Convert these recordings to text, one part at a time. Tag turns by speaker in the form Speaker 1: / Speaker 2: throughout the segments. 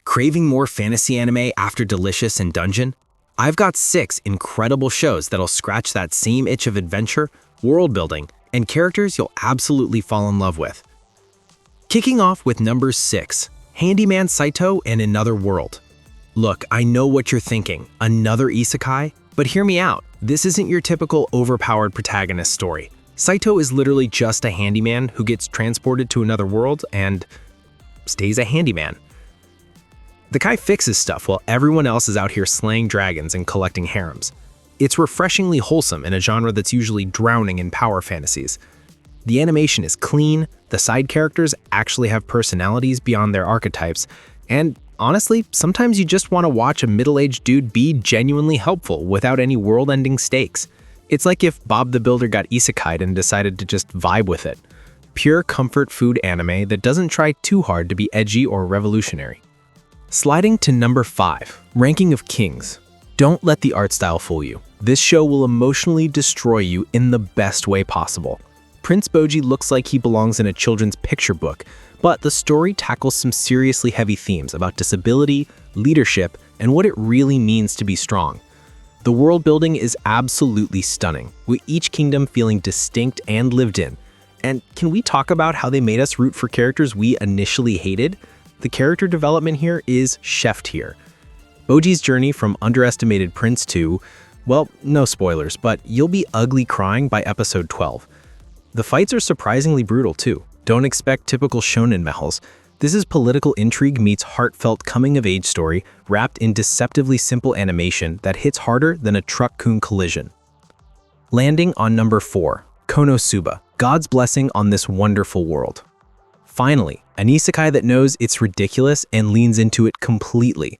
Speaker 1: Craving more fantasy anime after Delicious and Dungeon? I've got 6 incredible shows that'll scratch that same itch of adventure, world building, and characters you'll absolutely fall in love with. Kicking off with number 6, Handyman Saito and Another World. Look, I know what you're thinking, another isekai? But hear me out, this isn't your typical overpowered protagonist story. Saito is literally just a handyman who gets transported to another world and stays a handyman. The guy fixes stuff while everyone else is out here slaying dragons and collecting harems. It's refreshingly wholesome in a genre that's usually drowning in power fantasies. The animation is clean, the side characters actually have personalities beyond their archetypes, and honestly, sometimes you just want to watch a middle-aged dude be genuinely helpful without any world-ending stakes. It's like if Bob the Builder got isekai'd and decided to just vibe with it. Pure comfort food anime that doesn't try too hard to be edgy or revolutionary. Sliding to number 5, Ranking of Kings. Don't let the art style fool you. This show will emotionally destroy you in the best way possible. Prince Bojji looks like he belongs in a children's picture book, but the story tackles some seriously heavy themes about disability, leadership, and what it really means to be strong. The world building is absolutely stunning, with each kingdom feeling distinct and lived in. And can we talk about how they made us root for characters we initially hated? The character development here is chef tier. Bojji's journey from underestimated prince to, well, no spoilers, but you'll be ugly crying by episode 12. The fights are surprisingly brutal too. Don't expect typical shonen mehls. This is political intrigue meets heartfelt coming-of-age story wrapped in deceptively simple animation that hits harder than a truck-kun collision. Landing on number 4, Konosuba, God's blessing on this wonderful world. Finally, an isekai that knows it's ridiculous and leans into it completely.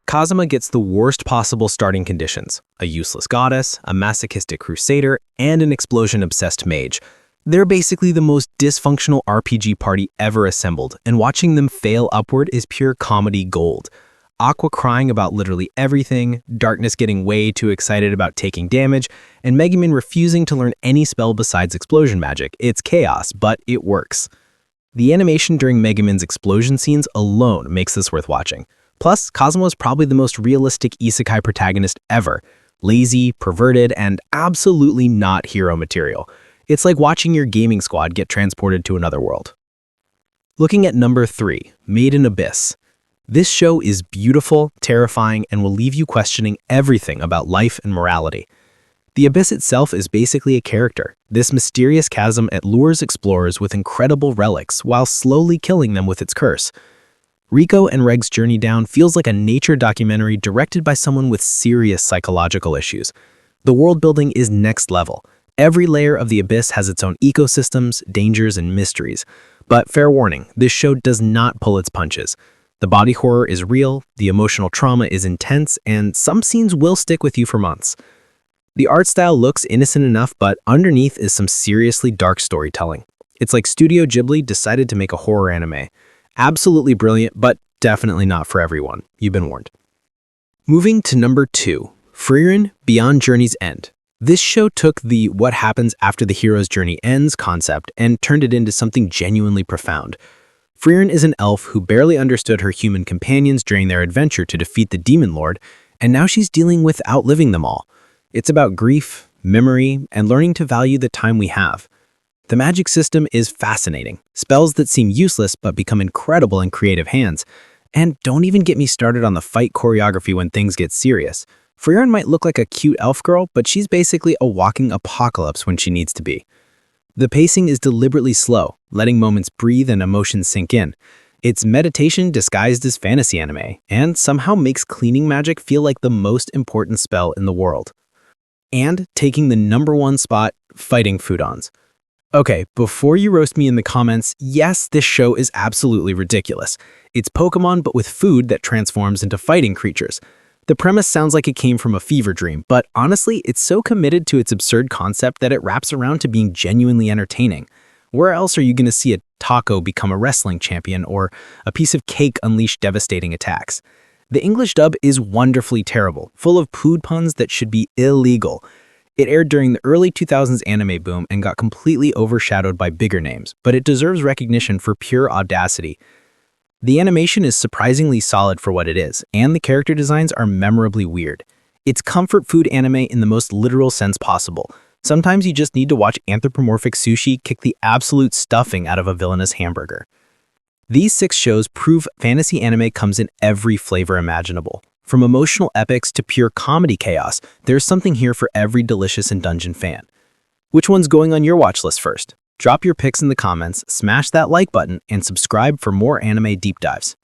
Speaker 1: Kazuma gets the worst possible starting conditions: a useless goddess, a masochistic crusader, and an explosion-obsessed mage. They're basically the most dysfunctional RPG party ever assembled, and watching them fail upward is pure comedy gold. Aqua crying about literally everything, Darkness getting way too excited about taking damage, and Megumin refusing to learn any spell besides explosion magic. It's chaos, but it works. The animation during Megumin's explosion scenes alone makes this worth watching. Plus, Kazuma is probably the most realistic isekai protagonist ever. Lazy, perverted, and absolutely not hero material. It's like watching your gaming squad get transported to another world. Looking at number 3, Made in Abyss. This show is beautiful, terrifying, and will leave you questioning everything about life and morality. The Abyss itself is basically a character, this mysterious chasm that lures explorers with incredible relics while slowly killing them with its curse. Rico and Reg's journey down feels like a nature documentary directed by someone with serious psychological issues. The world building is next level. Every layer of the Abyss has its own ecosystems, dangers, and mysteries. But fair warning, this show does not pull its punches. The body horror is real, the emotional trauma is intense, and some scenes will stick with you for months. The art style looks innocent enough, but underneath is some seriously dark storytelling. It's like Studio Ghibli decided to make a horror anime. Absolutely brilliant, but definitely not for everyone. You've been warned. Moving to number 2, Frieren Beyond Journey's End. This show took the what happens after the hero's journey ends concept and turned it into something genuinely profound. Frieren is an elf who barely understood her human companions during their adventure to defeat the Demon Lord, and now she's dealing with outliving them all. It's about grief, memory, and learning to value the time we have. The magic system is fascinating. Spells that seem useless but become incredible in creative hands. And don't even get me started on the fight choreography when things get serious. Frieren might look like a cute elf girl, but she's basically a walking apocalypse when she needs to be. The pacing is deliberately slow, letting moments breathe and emotions sink in. It's meditation disguised as fantasy anime, and somehow makes cleaning magic feel like the most important spell in the world. And taking the number 1 spot, Fighting Foodons. Okay, before you roast me in the comments, yes, this show is absolutely ridiculous. It's Pokemon but with food that transforms into fighting creatures. The premise sounds like it came from a fever dream, but honestly, it's so committed to its absurd concept that it wraps around to being genuinely entertaining. Where else are you going to see a taco become a wrestling champion or a piece of cake unleash devastating attacks? The English dub is wonderfully terrible, full of pooed puns that should be illegal. It aired during the early 2000s anime boom and got completely overshadowed by bigger names, but it deserves recognition for pure audacity. The animation is surprisingly solid for what it is, and the character designs are memorably weird. It's comfort food anime in the most literal sense possible. Sometimes you just need to watch anthropomorphic sushi kick the absolute stuffing out of a villainous hamburger. These 6 shows prove fantasy anime comes in every flavor imaginable. From emotional epics to pure comedy chaos, there's something here for every Delicious in Dungeon fan. Which one's going on your watch list first? Drop your picks in the comments, smash that like button, and subscribe for more anime deep dives.